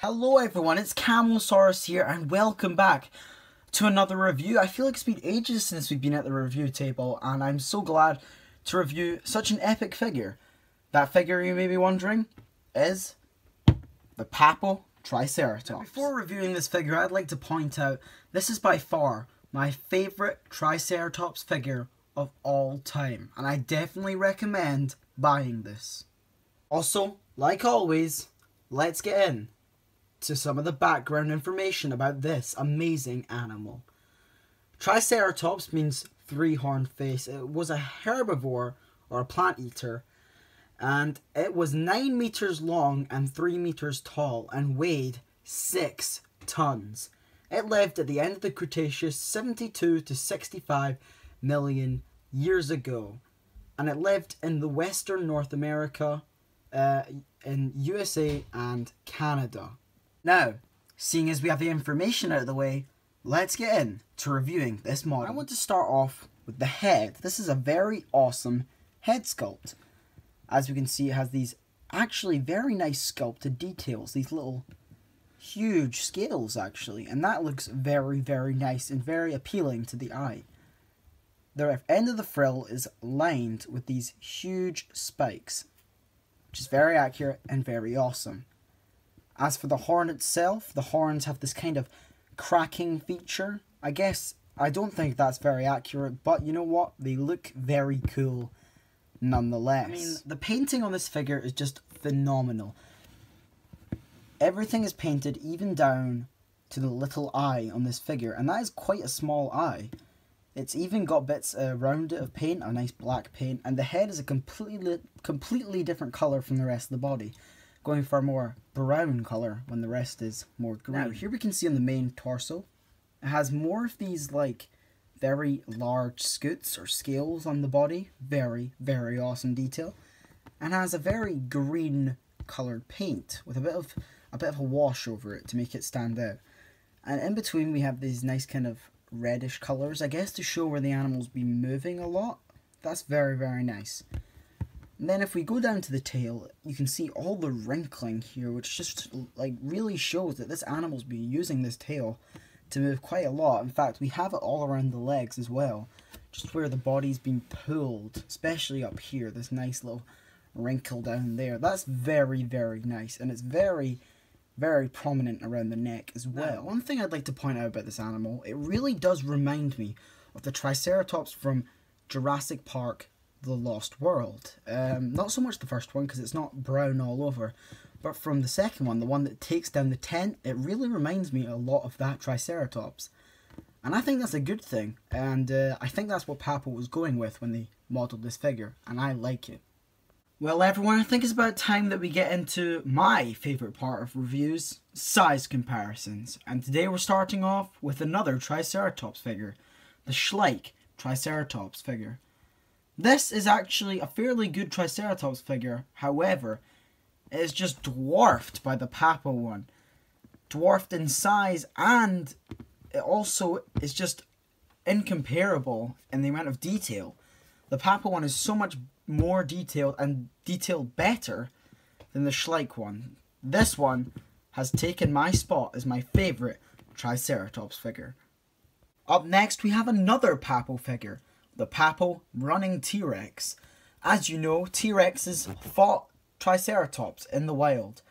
Hello everyone, it's Brachiosaurus here and welcome back to another review. I feel like it's been ages since we've been at the review table and I'm so glad to review such an epic figure. That figure, you may be wondering, is the Papo Triceratops. Now, before reviewing this figure, I'd like to point out this is by far my favourite Triceratops figure of all time and I definitely recommend buying this. Also, like always, let's get in to some of the background information about this amazing animal. Triceratops means three-horned face. It was a herbivore or a plant eater, and it was 9 meters long and 3 meters tall and weighed 6 tons. It lived at the end of the Cretaceous 72 to 65 million years ago, and it lived in the western North America, in USA and Canada. Now, seeing as we have the information out of the way, let's get in to reviewing this model. I want to start off with the head. This is a very awesome head sculpt. As we can see, it has these actually very nice sculpted details, these little huge scales actually, and that looks very, very nice and very appealing to the eye. The end of the frill is lined with these huge spikes, which is very accurate and very awesome. As for the horn itself, the horns have this kind of cracking feature. I don't think that's very accurate, but you know what? They look very cool nonetheless. I mean, the painting on this figure is just phenomenal. Everything is painted even down to the little eye on this figure, and that is quite a small eye. It's even got bits around it of paint, a nice black paint, and the head is a completely different colour from the rest of the body, going for a more brown colour when the rest is more green. Now, here we can see on the main torso, it has more of these like very large scutes or scales on the body, very, very awesome detail, and has a very green coloured paint with a bit of a wash over it to make it stand out. And in between we have these nice kind of reddish colours, I guess to show where the animal's been moving a lot. That's very, very nice. And then if we go down to the tail, you can see all the wrinkling here, which just like really shows that this animal's been using this tail to move quite a lot. In fact, we have it all around the legs as well, just where the body's been pulled, especially up here, this nice little wrinkle down there. That's very, very nice, and it's very, very prominent around the neck as well. Now, one thing I'd like to point out about this animal, it really does remind me of the Triceratops from Jurassic Park: The Lost World. Not so much the first one because it's not brown all over, but from the second one, the one that takes down the tent, it really reminds me a lot of that Triceratops. And I think that's a good thing, and I think that's what Papo was going with when they modelled this figure, and I like it. Well everyone, I think it's about time that we get into my favourite part of reviews, size comparisons. And today we're starting off with another Triceratops figure, the Schleich Triceratops figure. This is actually a fairly good Triceratops figure, however, it is just dwarfed by the Papo one. Dwarfed in size, and it also is just incomparable in the amount of detail. The Papo one is so much more detailed and detailed better than the Schleich one. This one has taken my spot as my favourite Triceratops figure. Up next we have another Papo figure, the Papo running T-Rex. As you know, T-Rexes fought Triceratops in the wild,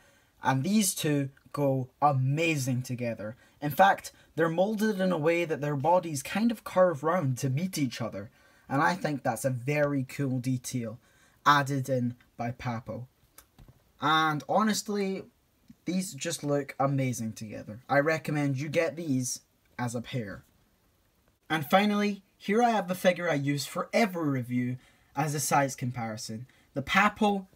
and these two go amazing together. In fact, they're moulded in a way that their bodies kind of curve round to meet each other, and I think that's a very cool detail added in by Papo. And honestly, these just look amazing together. I recommend you get these as a pair. And finally, here I have the figure I use for every review as a size comparison, the Papo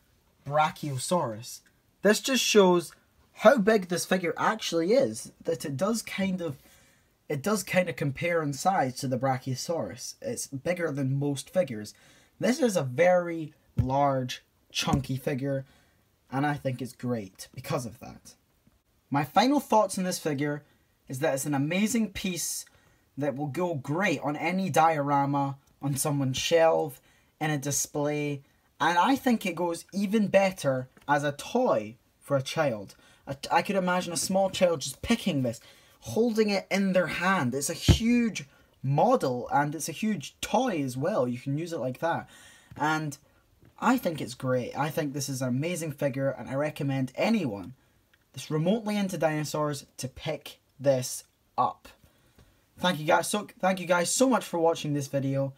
Brachiosaurus. This just shows how big this figure actually is, that it does kind of compare in size to the Brachiosaurus. It's bigger than most figures. This is a very large, chunky figure, and I think it's great because of that. My final thoughts on this figure is that it's an amazing piece that will go great on any diorama, on someone's shelf, in a display, and I think it goes even better as a toy for a child. I could imagine a small child just picking this, holding it in their hand. It's a huge model, and it's a huge toy as well. You can use it like that. And I think it's great. I think this is an amazing figure, and I recommend anyone that's remotely into dinosaurs to pick this up. Thank you guys so much for watching this video,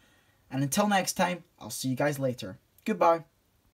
and until next time, I'll see you guys later. Goodbye.